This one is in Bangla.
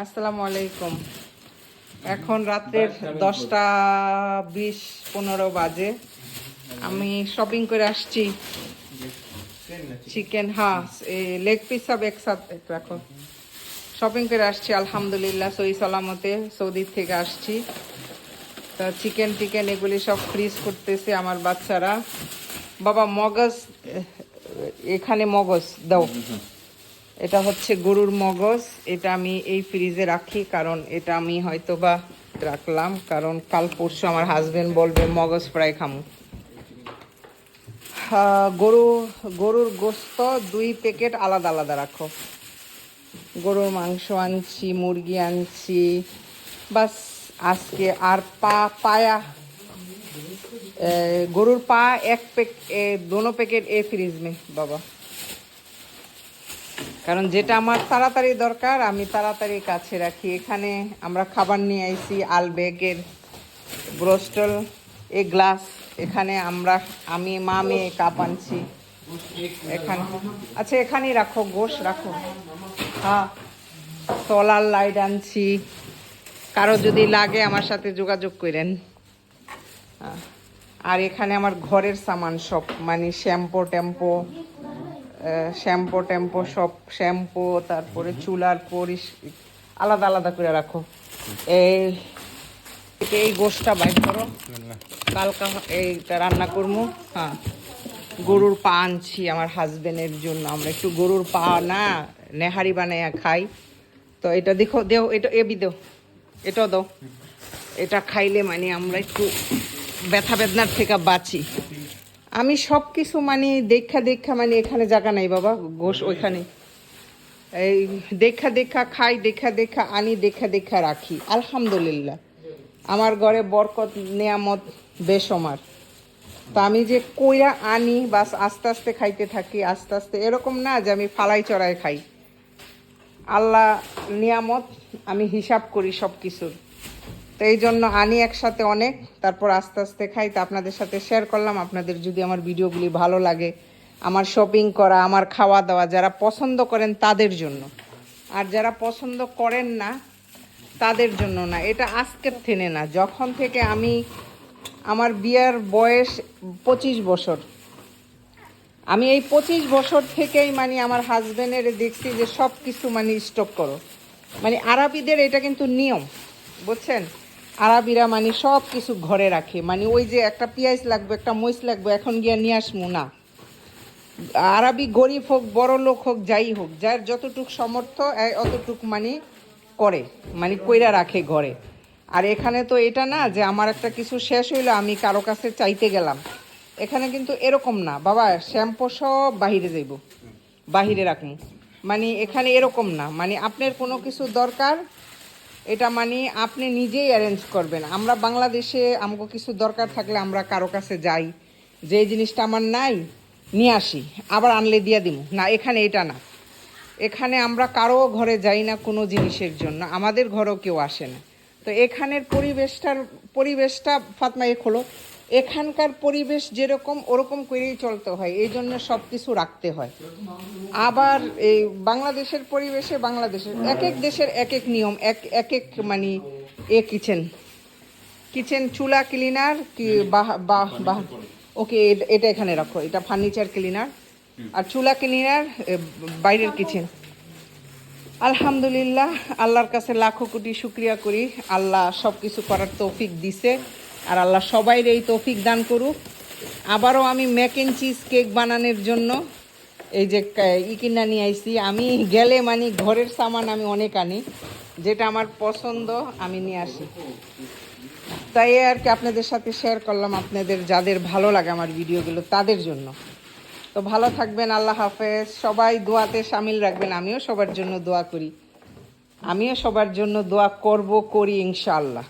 আসসালামু আলাইকুম। এখন রাতের 10টা 20-15 বাজে। আমি শপিং করে আসছি। চিকেন লেগ পিস সব একসাথে রাখো। শপিং করে আসছি আলহামদুলিল্লাহ, সহি সালামতে সৌদি থেকে আসছি। তা চিকেন এগুলি সব ফ্রিজ করতেছে আমার বাচ্চারা। বাবা মগজ, এখানে মগজ দাও। এটা হচ্ছে গরুর মগজ। এটা আমি এই ফ্রিজে রাখি, কারণ এটা আমি হয়তো বা রাখলাম, কারণ কাল পরশু আমার হাজবেন্ড বলবে মগজ ফ্রাই খামু। গরুর গোস্ত 2 প্যাকেট আলাদা আলাদা রাখো। গরুর মাংস আনছি, মুরগি আনছি, বাস আজকে। আর পায়া গরুর পা 1 पैकेट, दोनों पैकेट ए फ्रिज में बाबा, কারণ যেটা আমার তাড়াতাড়ি দরকার আমি তাড়াতাড়ি কাছে রাখি। এখানে আমরা খাবার নিয়ে আইছি, আলবেগের ব্রোস্টল, এ গ্লাস। এখানে আমি মা মেয়ে কাপ আনছি এখানে। আচ্ছা এখানেই রাখো, গোশ রাখো। হ্যাঁ, সোলার লাইট আনছি, কারো যদি লাগে আমার সাথে যোগাযোগ করেন। আর এখানে আমার ঘরের সামান সব, মানে শ্যাম্পু টেম্পো সব, শ্যাম্পু, তারপরে চুলার আলাদা আলাদা করে রাখো। এই গোশটা বাইর করো, কালকা এইটা রান্না করবো। হ্যাঁ, গরুর পা আনছি আমার হাজবেন্ডের জন্য। আমরা একটু গরুর পা না নেহারি বানাইয়া খাই। তো এটা দেখো, দেও এটা, দেও এটাও দাও। এটা খাইলে মানে আমরা একটু ব্যথা বেদনার থেকে বাঁচি। আমি সব কিছু মানে দেখা মানে এখানে জায়গা নাই বাবা, গোশ ওইখানে। এই দেখা খাই, দেখা আনি, দেখা রাখি। আলহামদুলিল্লাহ আমার ঘরে বরকত নেয়ামত বেশমার। তা আমি যে কইরা আনি বাস আস্তে আস্তে খাইতে থাকি, আস্তে আস্তে। এরকম না যে আমি ফালাই চড়াই খাই। আল্লাহ নিয়ামত, আমি হিসাব করি সব কিছুর। তো এই জন্য আনি একসাথে অনেক, তারপর আস্তে আস্তে খাই। তা আপনাদের সাথে শেয়ার করলাম। আপনাদের যদি আমার ভিডিওগুলি ভালো লাগে, আমার শপিং করা, আমার খাওয়া দাওয়া, যারা পছন্দ করেন তাদের জন্য, আর যারা পছন্দ করেন না তাদের জন্য না। এটা আজকের থেকে না, যখন থেকে আমার বিয়ের বয়স 25 বছর, আমি এই 25 বছর থেকেই মানে আমার হাজবেন্ডের দেখছি যে সব কিছু মানে স্টক করো। মানে আরবিদের এটা কিন্তু নিয়ম, বুঝছেন? আরবিরা মানে সব কিছু ঘরে রাখে। মানে ওই যে একটা পেঁয়াজ লাগবে, একটা মরিচ লাগবে, এখন গিয়া নিয়ে আসমু না। আরবি গরিব হোক বড় লোক হোক যাই হোক, যার যতটুক সামর্থ্য অতটুক মানে করে, মানে কইরা রাখে ঘরে। আর এখানে তো এটা না যে আমার একটা কিছু শেষ হইলো আমি কারো কাছে চাইতে গেলাম। এখানে কিন্তু এরকম না বাবা, শ্যাম্পু সব বাহিরে যাইব, বাহিরে রাখুন। মানে এখানে এরকম না, মানে আপনার কোনো কিছু দরকার এটা মানে আপনি নিজেই অ্যারেঞ্জ করবেন। আমরা বাংলাদেশে আমাকে কিছু দরকার থাকলে আমরা কারো কাছে যাই, যে জিনিসটা আমার নাই নিয়ে আসি, আবার আনলে দিয়ে দিব না। এখানে এটা না। এখানে আমরা কারো ঘরে যাই না কোনো জিনিসের জন্য, আমাদের ঘরেও কেউ আসে না। তো এখানের পরিবেশটা ফাতমা খোলো, এখানকার পরিবেশ যেরকম ওরকম করেই চলতে হয়, এই জন্য সব কিছু রাখতে হয়। আবার এই বাংলাদেশের পরিবেশে, বাংলাদেশের এক এক দেশের এক এক নিয়ম, এক এক মানে কিচেন চুলা ক্লিনার কি বাহ। ওকে, এটা এখানে রাখো, এটা ফার্নিচার ক্লিনার। আর চুলা ক্লিনার বাইরের কিচেন। আলহামদুলিল্লাহ, আল্লাহর কাছে লাখো কোটি শুক্রিয়া করি। আল্লাহ সব কিছু করার তৌফিক দিছে, আর আল্লাহ সবাই এই তৌফিক দান করুক। আবারও আমি ম্যাক অ্যান্ড চিজ কেক বানানোর জন্য এই যে কিনা নিয়ে আইছি। আমি গেলে মানে ঘরের সামান আমি অনেক আনি, যেটা আমার পছন্দ আমি নিয়ে আসি। তাই আর কি আপনাদের সাথে শেয়ার করলাম, আপনাদের যাদের ভালো লাগে আমার ভিডিওগুলো তাদের জন্য। তো ভালো থাকবেন, আল্লাহ হাফেজ। সবাই দোয়াতে শামিল রাখবেন। আমিও সবার জন্য দোয়া করি, আমিও সবার জন্য দোয়া করি ইনশাআল্লাহ।